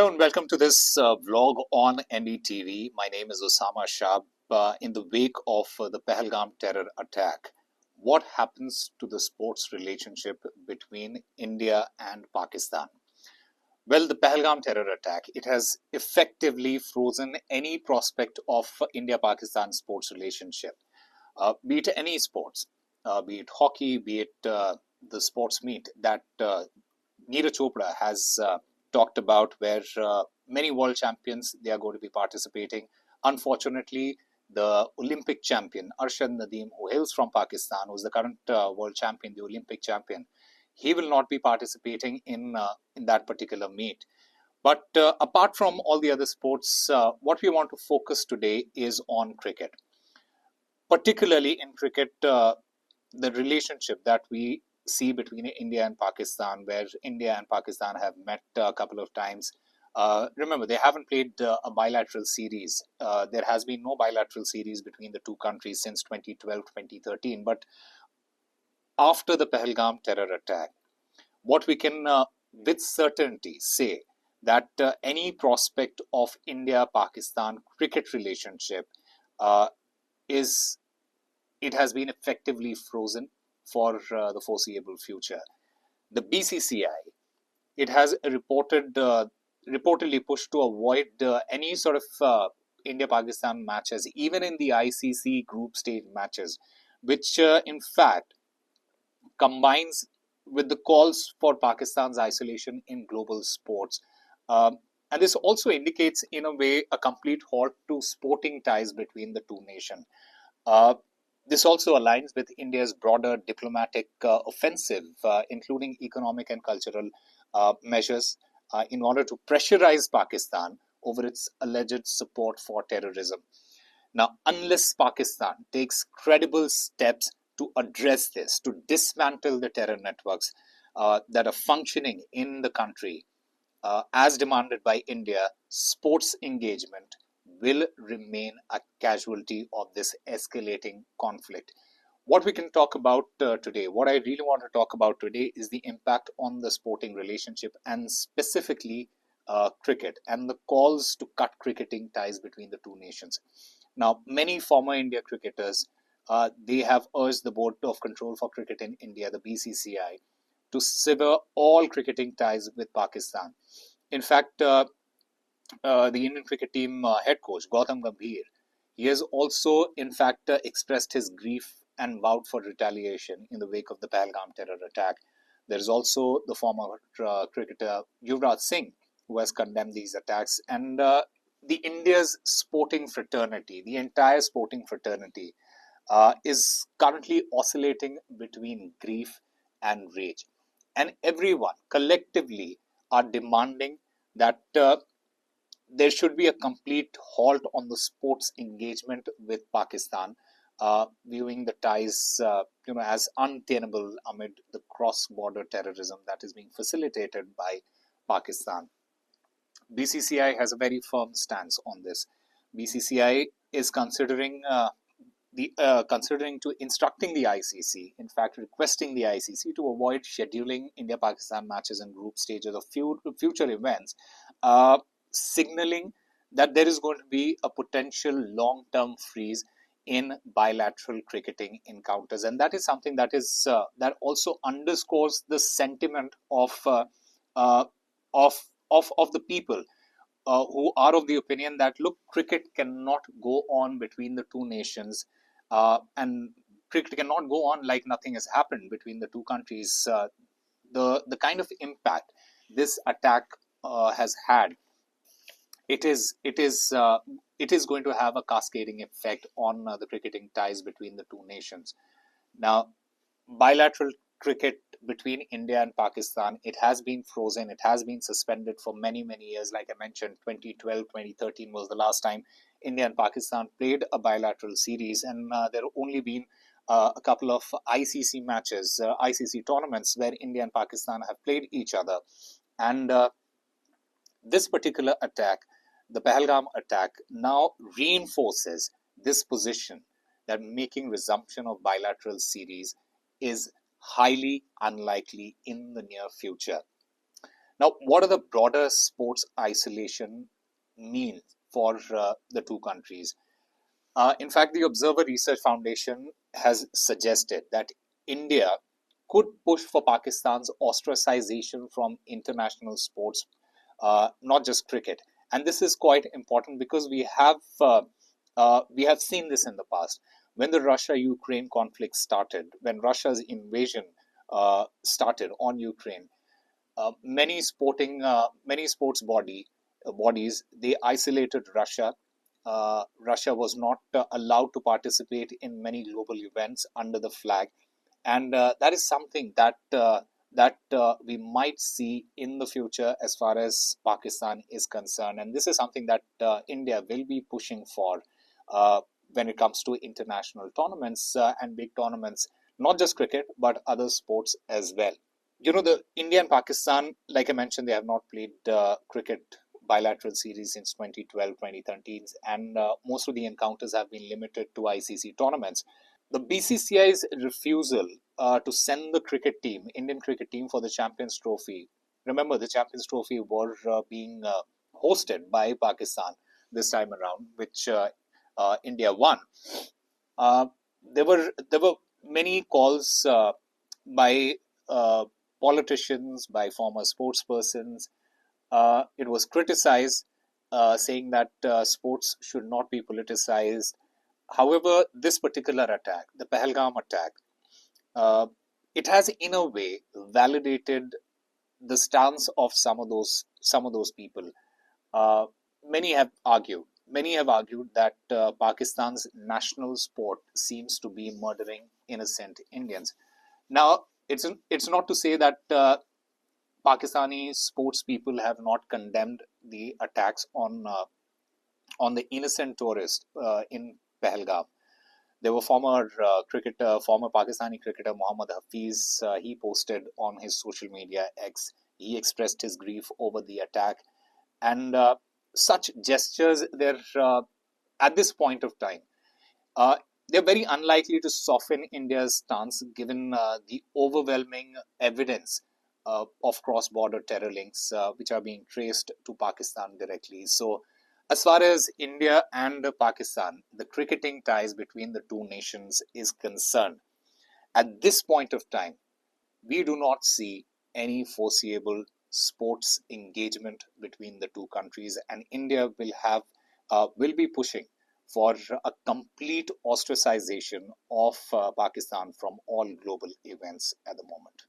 Hello and welcome to this vlog on NDTV. My name is Osama Shah. In the wake of the Pahalgam terror attack, what happens to the sports relationship between India and Pakistan? Well, the Pahalgam terror attack, it has effectively frozen any prospect of India-Pakistan sports relationship, be it any sports, be it hockey, be it the sports meet that Neeraj Chopra has talked about, where many world champions they are going to be participating. Unfortunately, the Olympic champion Arshad Nadeem, who hails from Pakistan, who is the current world champion, the Olympic champion, he will not be participating in that particular meet. But apart from all the other sports, what we want to focus today is on cricket. Particularly in cricket, the relationship that we see between India and Pakistan, where India and Pakistan have met a couple of times. Remember, they haven't played a bilateral series. There has been no bilateral series between the two countries since 2012-2013. But after the Pahalgam terror attack, what we can with certainty say that any prospect of India-Pakistan cricket relationship it has been effectively frozen for the foreseeable future. The BCCI, it has reportedly pushed to avoid any sort of India-Pakistan matches, even in the ICC group stage matches, which in fact combines with the calls for Pakistan's isolation in global sports. And this also indicates, in a way, a complete halt to sporting ties between the two nations. This also aligns with India's broader diplomatic offensive, including economic and cultural measures, in order to pressurize Pakistan over its alleged support for terrorism. Now, unless Pakistan takes credible steps to address this, to dismantle the terror networks that are functioning in the country, as demanded by India, sports engagement will remain a casualty of this escalating conflict. What we can talk about today, what I really want to talk about today, is the impact on the sporting relationship and specifically cricket and the calls to cut cricketing ties between the two nations. Now, many former India cricketers, they have urged the Board of Control for Cricket in India, the BCCI, to sever all cricketing ties with Pakistan. In fact, the Indian cricket team head coach Gautam Gambhir, he has also in fact expressed his grief and vowed for retaliation in the wake of the Pahalgam terror attack. There is also the former cricketer Yuvraj Singh, who has condemned these attacks, and the India's sporting fraternity, the entire sporting fraternity, is currently oscillating between grief and rage, and everyone collectively are demanding that there should be a complete halt on the sports engagement with Pakistan, viewing the ties as untenable amid the cross-border terrorism that is being facilitated by Pakistan. BCCI has a very firm stance on this. BCCI is considering instructing the ICC, in fact requesting the ICC to avoid scheduling India-Pakistan matches in group stages of future events, signaling that there is going to be a potential long-term freeze in bilateral cricketing encounters, and that is something that that also underscores the sentiment of the people who are of the opinion that, look, cricket cannot go on between the two nations, and cricket cannot go on like nothing has happened between the two countries. The kind of impact this attack has had, it is going to have a cascading effect on the cricketing ties between the two nations. Now, bilateral cricket between India and Pakistan, it has been frozen, it has been suspended for many years. Like I mentioned, 2012, 2013 was the last time India and Pakistan played a bilateral series, and there have only been a couple of ICC matches, ICC tournaments where India and Pakistan have played each other. And this particular attack, the Pahalgam attack, now reinforces this position that making resumption of bilateral series is highly unlikely in the near future. Now, what are the broader sports isolation mean for the two countries? In fact, the Observer Research Foundation has suggested that India could push for Pakistan's ostracization from international sports, not just cricket. And this is quite important because we have seen this in the past. When the Russia-Ukraine conflict started, when Russia's invasion started on Ukraine, many sports bodies, they isolated Russia. Russia was not allowed to participate in many global events under the flag, and that is something that we might see in the future as far as Pakistan is concerned. And this is something that India will be pushing for uh, when it comes to international tournaments and big tournaments, not just cricket but other sports as well. The India and Pakistan, like I mentioned, they have not played cricket bilateral series since 2012, 2013, and most of the encounters have been limited to ICC tournaments. The BCCI's refusal to send the Indian cricket team, for the Champions Trophy. Remember, the Champions Trophy were being hosted by Pakistan this time around, which India won. Uh, there were many calls by uh, politicians, by former sportspersons. It was criticized, saying that sports should not be politicized. However, this particular attack, the Pahalgam attack, uh, it has in a way validated the stance of some of those people. Uh, many have argued that Pakistan's national sport seems to be murdering innocent Indians. Now, it's not to say that Pakistani sports people have not condemned the attacks on the innocent tourist in Pahalgam. There were former Pakistani cricketer Mohammad Hafiz. He posted on his social media X. He expressed his grief over the attack, and such gestures, they're at this point of time, uh, they're very unlikely to soften India's stance given the overwhelming evidence of cross-border terror links which are being traced to Pakistan directly. So, as far as India and Pakistan, the cricketing ties between the two nations is concerned, at this point of time, we do not see any foreseeable sports engagement between the two countries, and India will be pushing for a complete ostracization of Pakistan from all global events at the moment.